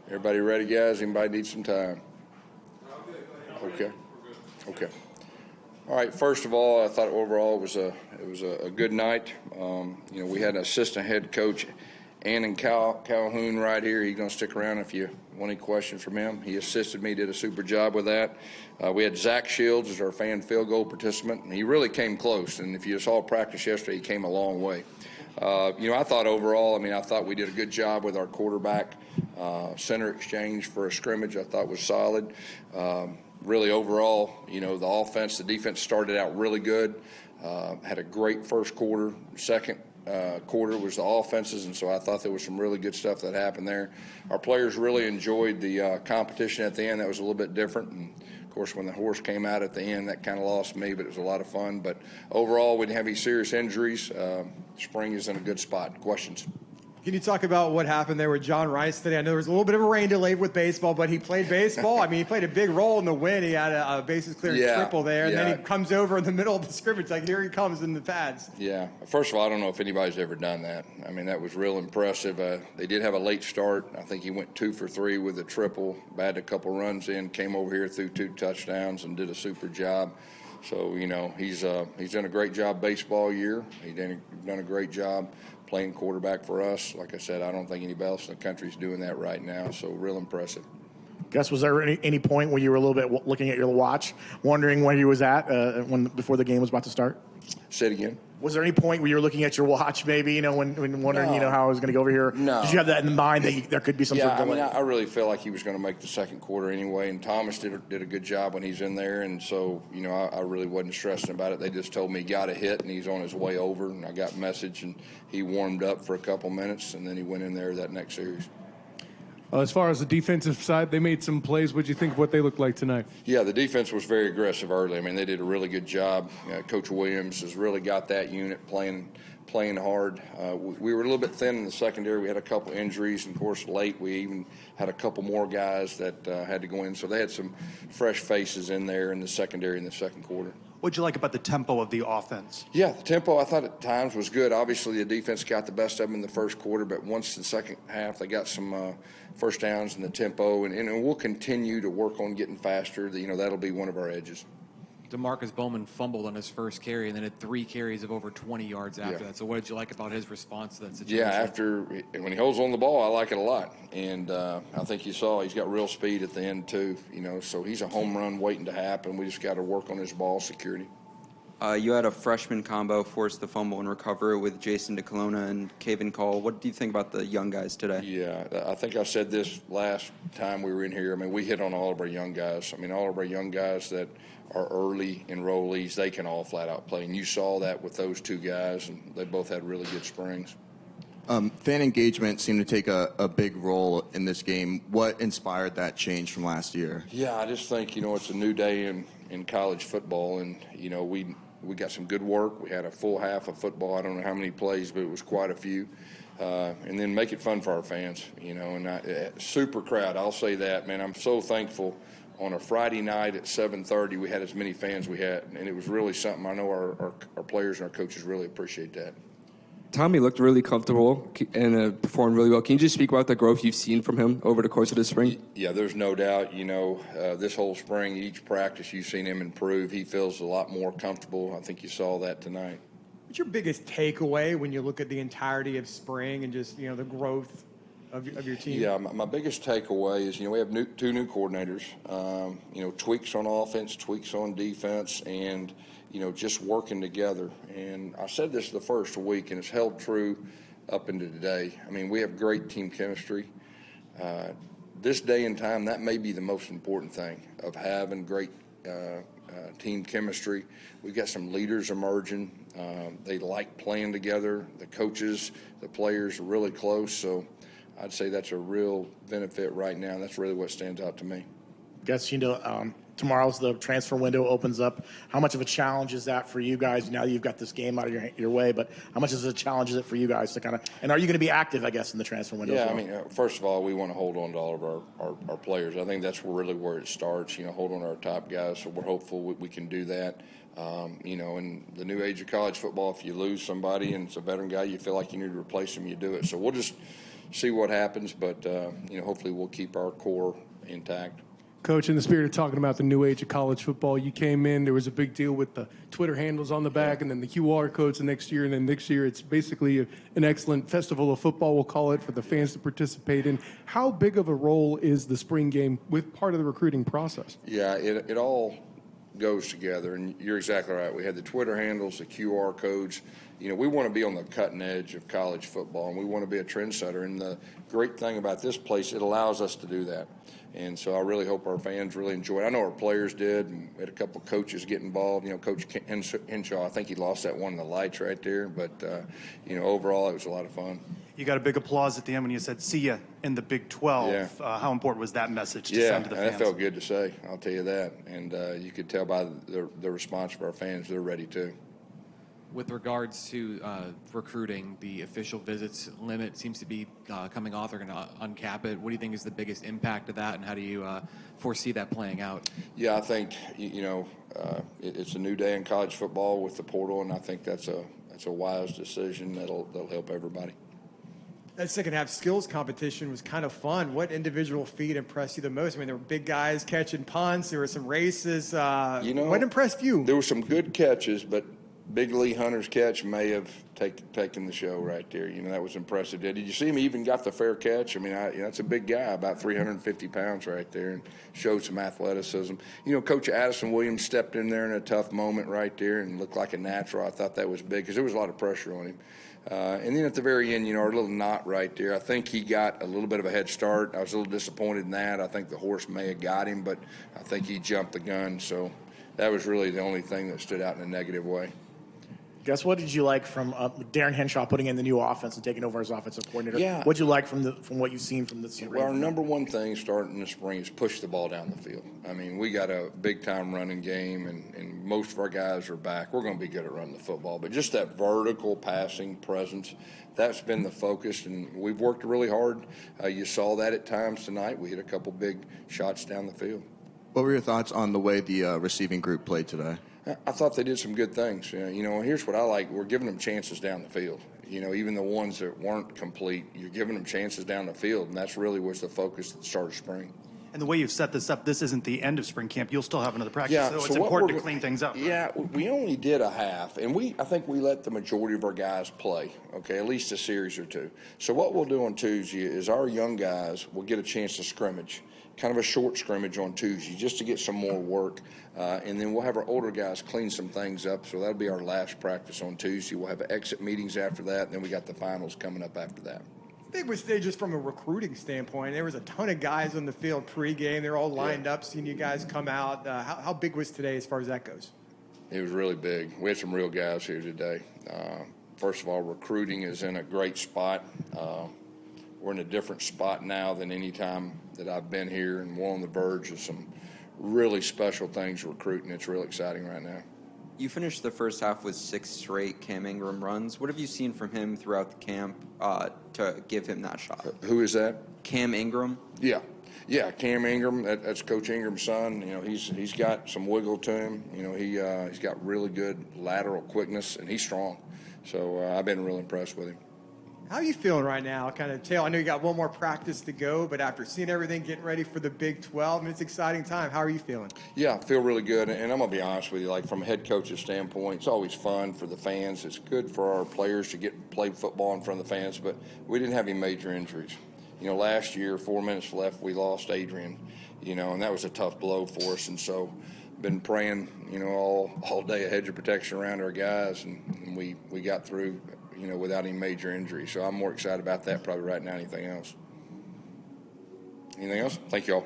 Everybody ready, guys? Anybody need some time? Okay. Okay. All right. First of all, I thought overall it was a good night. We had an assistant head coach, Annan Calhoun, right here. He's going to stick around if you want any questions from him. He assisted me, did a super job with that. We had Zach Shields as our fan field goal participant, and he really came close. And if you saw practice yesterday, he came a long way. I thought overall, I thought we did a good job with our quarterback center exchange for a scrimmage. I thought was solid. Really overall, the offense, the defense started out really good. Had a great first quarter. Second quarter was the offenses, and so I thought there was some really good stuff that happened there. Our players really enjoyed the competition at the end. That was a little bit different. And of course, when the horse came out at the end, that kind of lost me, but it was a lot of fun. But overall, we didn't have any serious injuries. Spring is in a good spot. Questions? Can you talk about what happened there with John Rice today? I know there was a little bit of a rain delay with baseball, but he played baseball. He played a big role in the win. He had a bases clearing triple there, and then he comes over in the middle of the scrimmage. Like, here he comes in the pads. Yeah. First of all, I don't know if anybody's ever done that. That was real impressive. They did have a late start. I think he went 2 for 3 with a triple, batted a couple runs in, came over here, threw 2 touchdowns, and did a super job. So, he's done a great job baseball year. He's done a great job playing quarterback for us. Like I said, I don't think anybody else in the country is doing that right now, so real impressive. Gus, was there any point where you were a little bit looking at your watch, wondering where he was at before the game was about to start? Say it again. Was there any point where you were looking at your watch, maybe, when wondering, how I was going to go over here? No. Did you have that in mind that there could be some sort of delay? I really feel like he was going to make the second quarter anyway, and Thomas did a good job when he's in there, and so, I really wasn't stressing about it. They just told me he got a hit, and he's on his way over, and I got a message, and he warmed up for a couple minutes, and then he went in there that next series. As far as the defensive side, they made some plays. What do you think of what they looked like tonight? Yeah, the defense was very aggressive early. They did a really good job. Coach Williams has really got that unit playing hard. We were a little bit thin in the secondary. We had a couple injuries, and of course, late we even had a couple more guys that had to go in. So they had some fresh faces in there in the secondary in the second quarter. What'd you like about the tempo of the offense? Yeah, the tempo I thought at times was good. Obviously, the defense got the best of them in the first quarter, but once in the second half, they got some first downs in the tempo, and we'll continue to work on getting faster. That'll be one of our edges. DeMarcus Bowman fumbled on his first carry and then had 3 carries of over 20 yards after that. So what did you like about his response to that situation? Yeah, when he holds on the ball, I like it a lot. And I think you saw he's got real speed at the end too, so he's a home run waiting to happen. We just got to work on his ball security. You had a freshman combo force the fumble and recover with Jason DeColona and Kaven Call. What do you think about the young guys today? Yeah, I think I said this last time we were in here. We hit on all of our young guys. All of our young guys that are early enrollees, they can all flat out play. And you saw that with those 2 guys, and they both had really good springs. Fan engagement seemed to take a big role in this game. What inspired that change from last year? Yeah, I just think, it's a new day in college football, and, we got some good work. We had a full half of football. I don't know how many plays, but it was quite a few. And then make it fun for our fans, and super crowd. I'll say that, man. I'm so thankful. On a Friday night at 7:30, we had as many fans we had, and it was really something. I know our players and our coaches really appreciate that. Tommy looked really comfortable and performed really well. Can you just speak about the growth you've seen from him over the course of the spring? Yeah, there's no doubt. This whole spring, each practice, you've seen him improve. He feels a lot more comfortable. I think you saw that tonight. What's your biggest takeaway when you look at the entirety of spring and just, the growth of your team? Yeah, my biggest takeaway is, we have 2 new coordinators, tweaks on offense, tweaks on defense, and, just working together. And I said this the first week, and it's held true up into today. We have great team chemistry. This day and time, that may be the most important thing of having great team chemistry. We've got some leaders emerging. They like playing together. The coaches, the players are really close, so I'd say that's a real benefit right now. That's really what stands out to me. Guess, tomorrow's the transfer window opens up. How much of a challenge is that for you guys? Now you've got this game out of your way, but how much is a challenge is it for you guys to and are you going to be active, I guess, in the transfer window? Yeah, first of all, we want to hold on to all of our players. I think that's really where it starts, hold on to our top guys. So we're hopeful we can do that. In the new age of college football, if you lose somebody and it's a veteran guy, you feel like you need to replace him, you do it. So we'll just see what happens, but hopefully we'll keep our core intact. Coach, in the spirit of talking about the new age of college football, you came in, there was a big deal with the Twitter handles on the back and then the QR codes the next year. And then next year, it's basically an excellent festival of football, we'll call it, for the fans to participate in. How big of a role is the spring game with part of the recruiting process? Yeah, it all goes together, and you're exactly right. We had the Twitter handles, the QR codes. We want to be on the cutting edge of college football, and we want to be a trendsetter. And the great thing about this place, it allows us to do that. And so I really hope our fans really enjoy it. I know our players did, and we had a couple of coaches get involved. Coach Henshaw, I think he lost that one in the lights right there. But, overall, it was a lot of fun. You got a big applause at the end when you said, "See ya in the Big 12." Yeah. How important was that message to send to the fans? Yeah, that felt good to say. I'll tell you that. And you could tell by the response of our fans, they're ready too. With regards to recruiting, the official visits limit seems to be coming off. They're going to uncap it. What do you think is the biggest impact of that, and how do you foresee that playing out? Yeah, I think it's a new day in college football with the portal, and I think that's a wise decision that'll help everybody. That second half skills competition was kind of fun. What individual feat impressed you the most? I mean, there were big guys catching punts. There were some races. What impressed you? There were some good catches, but Big Lee Hunter's catch may have taken the show right there. That was impressive. Did you see him? He even got the fair catch. I mean, that's a big guy, about 350 pounds right there, and showed some athleticism. Coach Addison Williams stepped in there in a tough moment right there and looked like a natural. I thought that was big because there was a lot of pressure on him. And then at the very end, our little knot right there, I think he got a little bit of a head start. I was a little disappointed in that. I think the horse may have got him, but I think he jumped the gun. So that was really the only thing that stood out in a negative way. Gus, what did you like from Darren Henshaw putting in the new offense and taking over as offensive coordinator? Yeah. What did you like from what you've seen from this year? Well, our number one thing starting in the spring is push the ball down the field. I mean, we got a big-time running game, and most of our guys are back. We're going to be good at running the football. But just that vertical passing presence, that's been the focus, and we've worked really hard. You saw that at times tonight. We hit a couple big shots down the field. What were your thoughts on the way the receiving group played today? I thought they did some good things. Here's what I like. We're giving them chances down the field. Even the ones that weren't complete, you're giving them chances down the field, and that's really was the focus at the start of spring. And the way you've set this up, this isn't the end of spring camp. You'll still have another practice, Yeah, so it's important to clean things up. Yeah, we only did a half, and I think we let the majority of our guys play, okay, at least a series or two. So what we'll do on Tuesday is our young guys will get a chance to scrimmage, kind of a short scrimmage on Tuesday, just to get some more work. And then we'll have our older guys clean some things up, so that'll be our last practice on Tuesday. We'll have exit meetings after that, and then we got the finals coming up after that. I think was just from a recruiting standpoint. There was a ton of guys on the field pregame. They're all lined up, seeing you guys come out. How big was today as far as that goes? It was really big. We had some real guys here today. First of all, recruiting is in a great spot. We're in a different spot now than any time that I've been here, and we're on the verge of some really special things recruiting. It's real exciting right now. You finished the first half with 6 straight Cam Ingram runs. What have you seen from him throughout the camp to give him that shot? Who is that? Cam Ingram. Yeah, Cam Ingram. That's Coach Ingram's son. He's got some wiggle to him. He's got really good lateral quickness, and he's strong. So I've been real impressed with him. How are you feeling right now? Kind of I know you got one more practice to go, but after seeing everything, getting ready for the Big 12, it's an exciting time. How are you feeling? Yeah, I feel really good, and I'm going to be honest with you, like from a head coach's standpoint, it's always fun for the fans. It's good for our players to play football in front of the fans, but we didn't have any major injuries. Last year, 4 minutes left, we lost Adrian, and that was a tough blow for us, and so been praying, all day a hedge of protection around our guys, and we got through, without any major injury. So I'm more excited about that probably right now than anything else. Anything else? Thank you all.